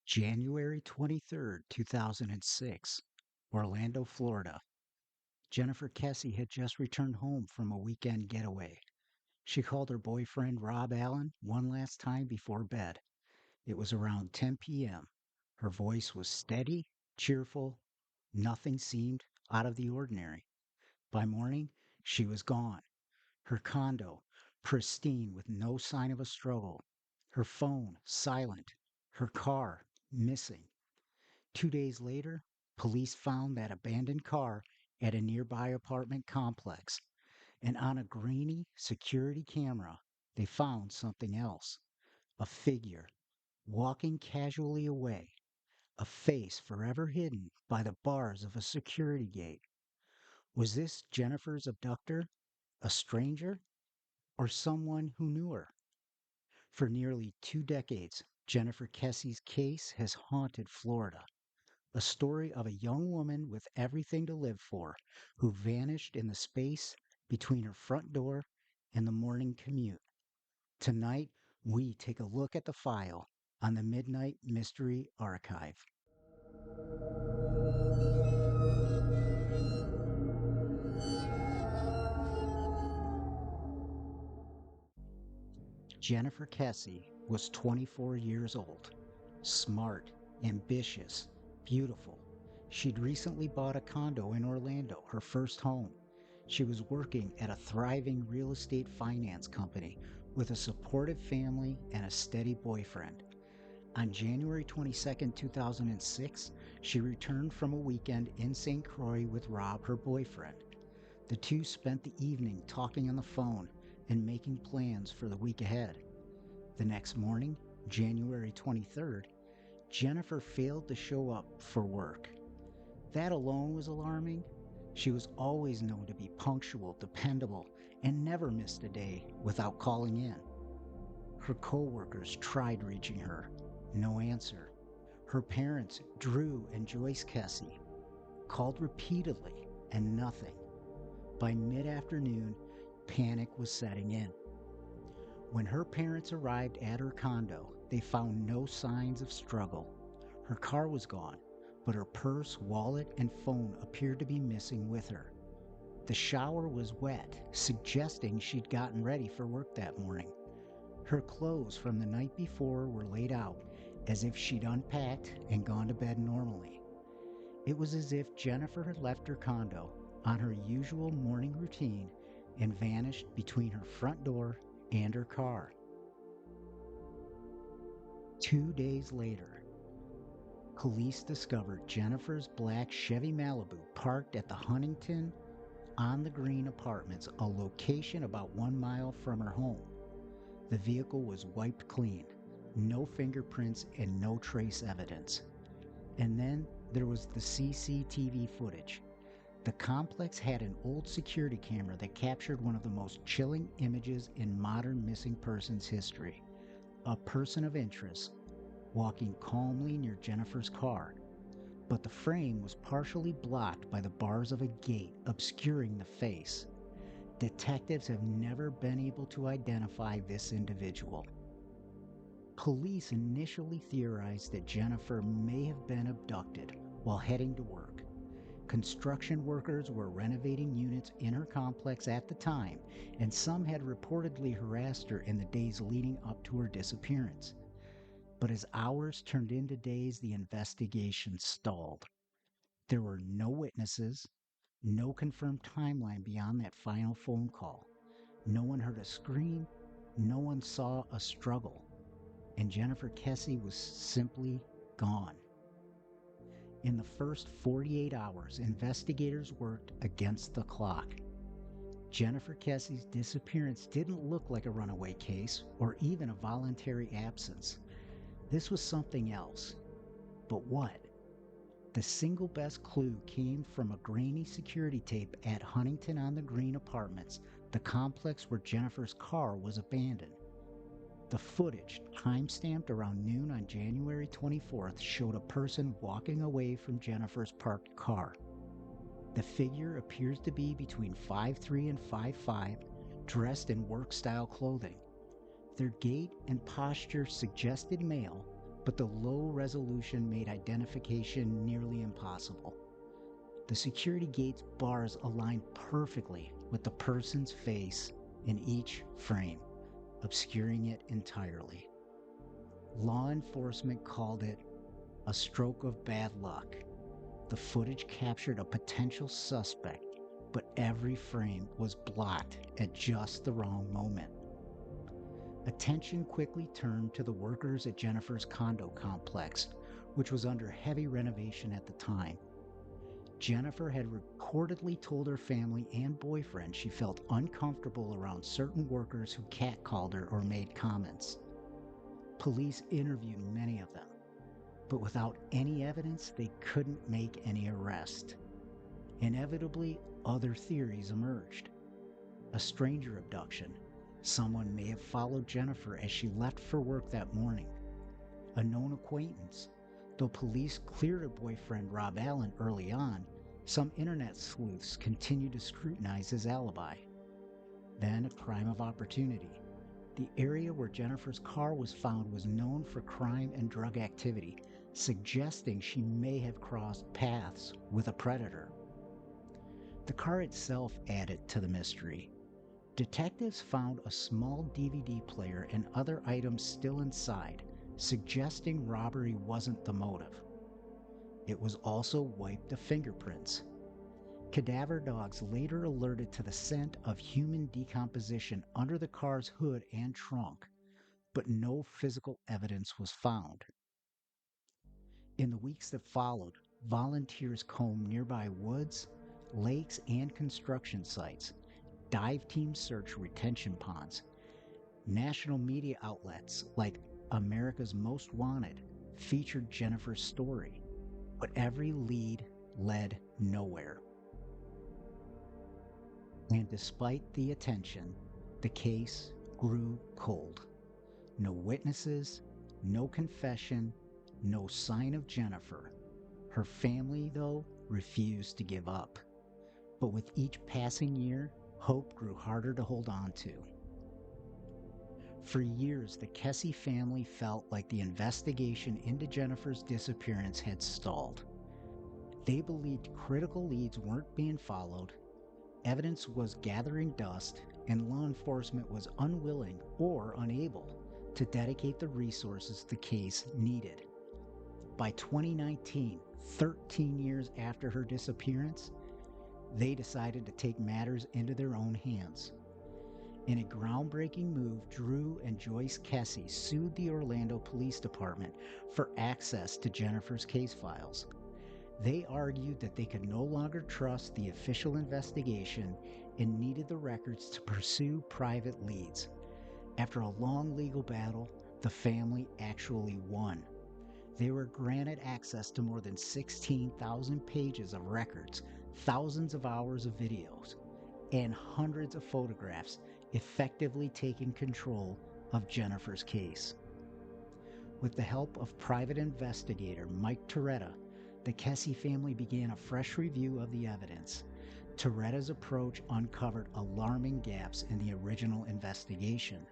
January 23rd, 2006, Orlando, Florida. Jennifer Kesse had just returned home from a weekend getaway. She called her boyfriend Rob Allen one last time before bed. It was around 10 p.m. Her voice was steady, cheerful. Nothing seemed out of the ordinary. By morning, she was gone. Her condo, pristine with no sign of a struggle. Her phone, silent. Her car, missing. 2 days later, police found that abandoned car at a nearby apartment complex, and on a grainy security camera, they found something else. A figure, walking casually away, a face forever hidden by the bars of a security gate. Was this Jennifer's abductor, a stranger, or someone who knew her? For nearly 2 decades, Jennifer Kesse's case has haunted Florida. A story of a young woman with everything to live for who vanished in the space between her front door and the morning commute. Tonight, we take a look at the file on the Midnight Mystery Archive. Jennifer Kesse was 24 years old, smart, ambitious, beautiful. She'd recently bought a condo in Orlando, her first home. She was working at a thriving real estate finance company with a supportive family and a steady boyfriend. On January 22nd, 2006, she returned from a weekend in St. Croix with Rob, her boyfriend. The two spent the evening talking on the phone and making plans for the week ahead. The next morning, January 23rd, Jennifer failed to show up for work. That alone was alarming. She was always known to be punctual, dependable, and never missed a day without calling in. Her coworkers tried reaching her. No answer. Her parents, Drew and Joyce Kesse, called repeatedly and nothing. By mid-afternoon, panic was setting in. When her parents arrived at her condo, they found no signs of struggle. Her car was gone, but her purse, wallet, and phone appeared to be missing with her. The shower was wet, suggesting she'd gotten ready for work that morning. Her clothes from the night before were laid out, as if she'd unpacked and gone to bed normally. It was as if Jennifer had left her condo on her usual morning routine and vanished between her front door and her car. 2 days later, police discovered Jennifer's black Chevy Malibu parked at the Huntington on the Green Apartments, a location about 1 mile from her home. The vehicle was wiped clean, no fingerprints and no trace evidence. And then there was the CCTV footage. The complex had an old security camera that captured one of the most chilling images in modern missing persons history. A person of interest walking calmly near Jennifer's car, but the frame was partially blocked by the bars of a gate obscuring the face. Detectives have never been able to identify this individual. Police initially theorized that Jennifer may have been abducted while heading to work. Construction workers were renovating units in her complex at the time, and some had reportedly harassed her in the days leading up to her disappearance. But as hours turned into days, the investigation stalled. There were no witnesses, no confirmed timeline beyond that final phone call. No one heard a scream, no one saw a struggle, and Jennifer Kesse was simply gone. In the first 48 hours, investigators worked against the clock. Jennifer Kesse's disappearance didn't look like a runaway case or even a voluntary absence. This was something else. But what? The single best clue came from a grainy security tape at Huntington on the Green Apartments, the complex where Jennifer's car was abandoned. The footage, time-stamped around noon on January 24th, showed a person walking away from Jennifer's parked car. The figure appears to be between 5'3" and 5'5", dressed in work-style clothing. Their gait and posture suggested male, but the low resolution made identification nearly impossible. The security gate's bars aligned perfectly with the person's face in each frame, obscuring it entirely. Law enforcement called it a stroke of bad luck. The footage captured a potential suspect, but every frame was blocked at just the wrong moment. Attention quickly turned to the workers at Jennifer's condo complex, which was under heavy renovation at the time. Jennifer had reportedly told her family and boyfriend she felt uncomfortable around certain workers who catcalled her or made comments. Police interviewed many of them, but without any evidence, they couldn't make any arrest. Inevitably, other theories emerged. A stranger abduction. Someone may have followed Jennifer as she left for work that morning. A known acquaintance. Though police cleared her boyfriend Rob Allen early on, some internet sleuths continued to scrutinize his alibi. Then a crime of opportunity. The area where Jennifer's car was found was known for crime and drug activity, suggesting she may have crossed paths with a predator. The car itself added to the mystery. Detectives found a small DVD player and other items still inside, suggesting robbery wasn't the motive. It was also wiped of fingerprints. Cadaver dogs later alerted to the scent of human decomposition under the car's hood and trunk, but no physical evidence was found. In the weeks that followed, volunteers combed nearby woods, lakes, and construction sites. Dive teams searched retention ponds. National media outlets like America's Most Wanted featured Jennifer's story, but every lead led nowhere. And despite the attention, the case grew cold. No witnesses, no confession, no sign of Jennifer. Her family, though, refused to give up. But with each passing year, hope grew harder to hold on to. For years, the Kesse family felt like the investigation into Jennifer's disappearance had stalled. They believed critical leads weren't being followed, evidence was gathering dust, and law enforcement was unwilling or unable to dedicate the resources the case needed. By 2019, 13 years after her disappearance, they decided to take matters into their own hands. In a groundbreaking move, Drew and Joyce Kesse sued the Orlando Police Department for access to Jennifer's case files. They argued that they could no longer trust the official investigation and needed the records to pursue private leads. After a long legal battle, the family actually won. They were granted access to more than 16,000 pages of records, thousands of hours of videos, and hundreds of photographs, effectively taking control of Jennifer's case. With the help of private investigator Mike Toretta, the Kesse family began a fresh review of the evidence. Toretta's approach uncovered alarming gaps in the original investigation.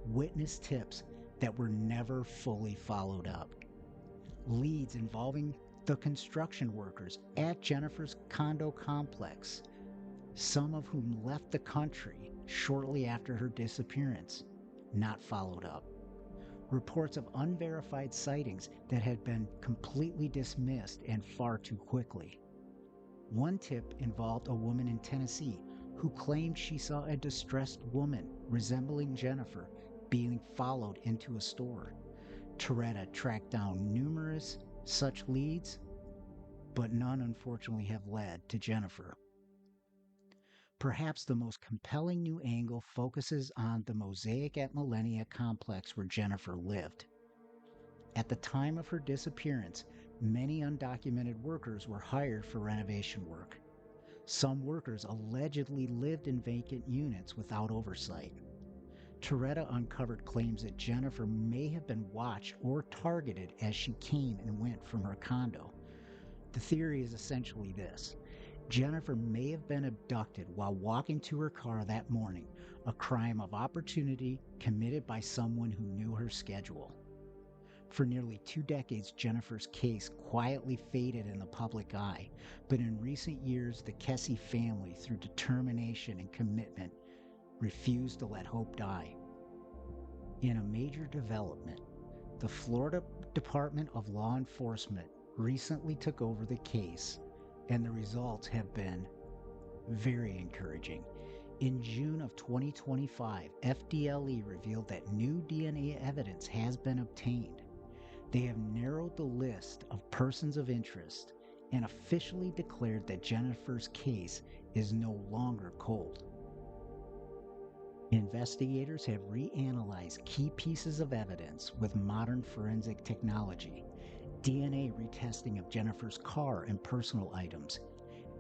Witness tips that were never fully followed up. Leads involving the construction workers at Jennifer's condo complex, some of whom left the country shortly after her disappearance, not followed up. Reports of unverified sightings that had been completely dismissed and far too quickly. One tip involved a woman in Tennessee who claimed she saw a distressed woman resembling Jennifer being followed into a store. Toretta tracked down numerous such leads, but none unfortunately have led to Jennifer. Perhaps the most compelling new angle focuses on the Mosaic at Millennia complex where Jennifer lived. At the time of her disappearance, many undocumented workers were hired for renovation work. Some workers allegedly lived in vacant units without oversight. Toretta uncovered claims that Jennifer may have been watched or targeted as she came and went from her condo. The theory is essentially this. Jennifer may have been abducted while walking to her car that morning, a crime of opportunity committed by someone who knew her schedule. For nearly 2 decades, Jennifer's case quietly faded in the public eye, but in recent years, the Kesse family, through determination and commitment, refused to let hope die. In a major development, the Florida Department of Law Enforcement recently took over the case, and the results have been very encouraging. In June of 2025, FDLE revealed that new DNA evidence has been obtained. They have narrowed the list of persons of interest and officially declared that Jennifer's case is no longer cold. Investigators have reanalyzed key pieces of evidence with modern forensic technology, DNA retesting of Jennifer's car and personal items,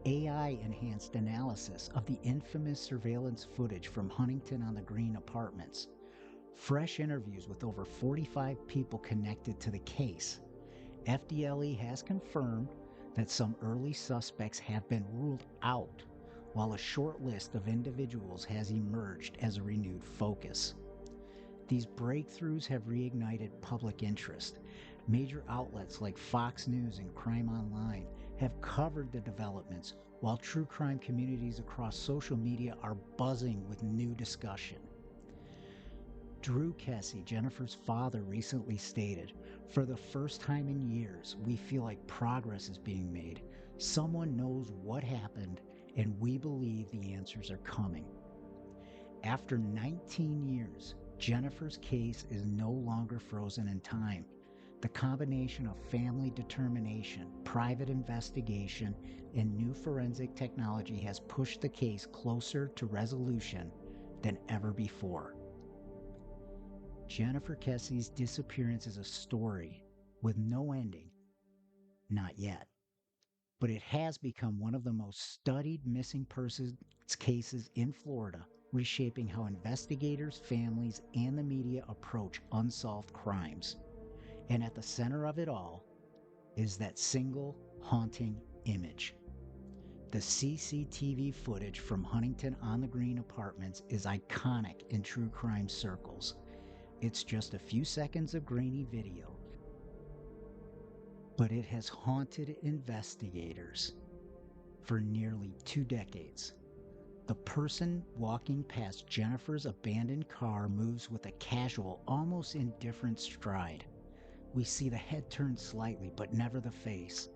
AI-enhanced analysis of the infamous surveillance footage from Huntington on the Green apartments, fresh interviews with over 45 people connected to the case. FDLE has confirmed that some early suspects have been ruled out, while a short list of individuals has emerged as a renewed focus. These breakthroughs have reignited public interest. Major outlets like Fox News and Crime Online have covered the developments, while true crime communities across social media are buzzing with new discussion. Drew Kesse, Jennifer's father, recently stated, "For the first time in years, we feel like progress is being made. Someone knows what happened, and we believe the answers are coming." After 19 years, Jennifer's case is no longer frozen in time. The combination of family determination, private investigation, and new forensic technology has pushed the case closer to resolution than ever before. Jennifer Kesse's disappearance is a story with no ending. Not yet. But it has become one of the most studied missing persons cases in Florida, reshaping how investigators, families, and the media approach unsolved crimes. And at the center of it all is that single haunting image. The CCTV footage from Huntington on the Green apartments is iconic in true crime circles. It's just a few seconds of grainy video, but it has haunted investigators for nearly 2 decades. The person walking past Jennifer's abandoned car moves with a casual, almost indifferent stride. We see the head turn slightly, but never the face.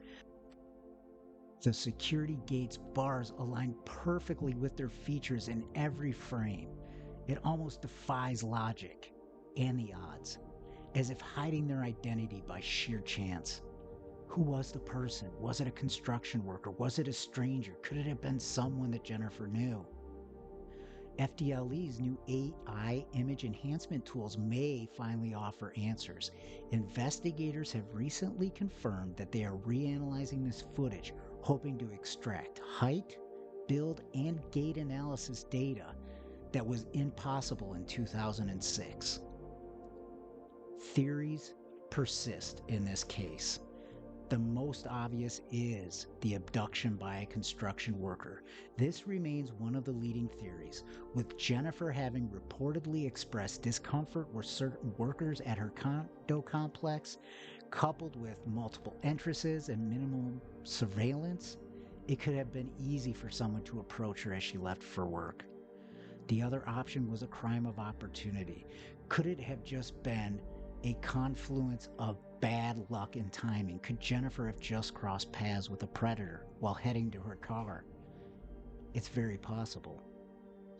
The security gate's bars align perfectly with their features in every frame. It almost defies logic and the odds, as if hiding their identity by sheer chance. Who was the person? Was it a construction worker? Was it a stranger? Could it have been someone that Jennifer knew? FDLE's new AI image enhancement tools may finally offer answers. Investigators have recently confirmed that they are reanalyzing this footage, hoping to extract height, build, and gait analysis data that was impossible in 2006. Theories persist in this case. The most obvious is the abduction by a construction worker. This remains one of the leading theories, with Jennifer having reportedly expressed discomfort with certain workers at her condo complex, coupled with multiple entrances and minimal surveillance. It could have been easy for someone to approach her as she left for work. The other option was a crime of opportunity. Could it have just been a confluence of bad luck and timing? Could Jennifer have just crossed paths with a predator while heading to her car? It's very possible.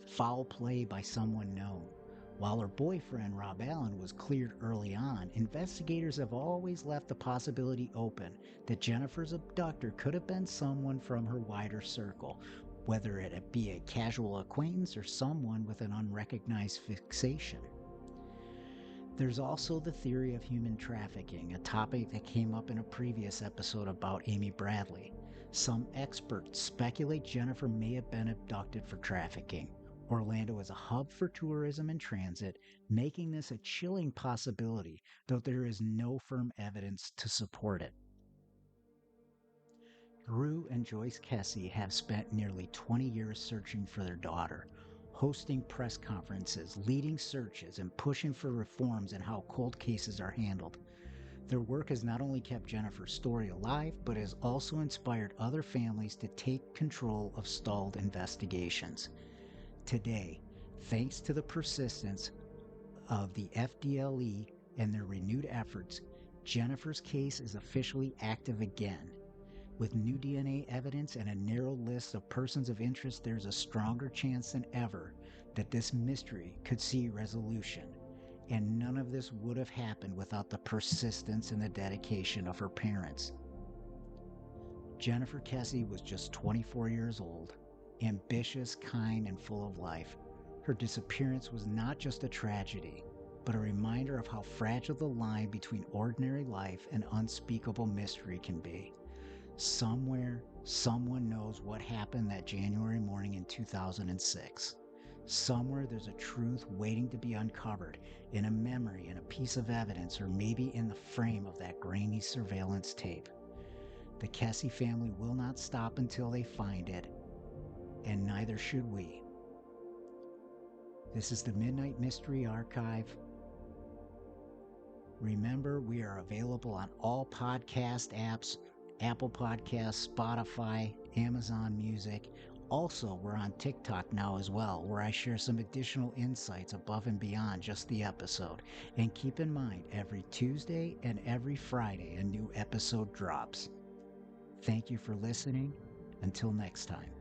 Foul play by someone known. While her boyfriend, Rob Allen, was cleared early on, investigators have always left the possibility open that Jennifer's abductor could have been someone from her wider circle, whether it be a casual acquaintance or someone with an unrecognized fixation. There's also the theory of human trafficking, a topic that came up in a previous episode about Amy Bradley. Some experts speculate Jennifer may have been abducted for trafficking. Orlando is a hub for tourism and transit, making this a chilling possibility, though there is no firm evidence to support it. Drew and Joyce Kesse have spent nearly 20 years searching for their daughter, hosting press conferences, leading searches, and pushing for reforms in how cold cases are handled. Their work has not only kept Jennifer's story alive, but has also inspired other families to take control of stalled investigations. Today, thanks to the persistence of the FDLE and their renewed efforts, Jennifer's case is officially active again. With new DNA evidence and a narrow list of persons of interest, there's a stronger chance than ever that this mystery could see resolution. And none of this would have happened without the persistence and the dedication of her parents. Jennifer Kesse was just 24 years old, ambitious, kind, and full of life. Her disappearance was not just a tragedy, but a reminder of how fragile the line between ordinary life and unspeakable mystery can be. Somewhere, someone knows what happened that January morning in 2006. Somewhere there's a truth waiting to be uncovered in a memory, in a piece of evidence, or maybe in the frame of that grainy surveillance tape. The Kesse family will not stop until they find it, and neither should we. This is the Midnight Mystery Archive. Remember, we are available on all podcast apps, Apple Podcasts, Spotify, Amazon Music. Also, we're on TikTok now as well, where I share some additional insights above and beyond just the episode. And keep in mind, every Tuesday and every Friday, a new episode drops. Thank you for listening. Until next time.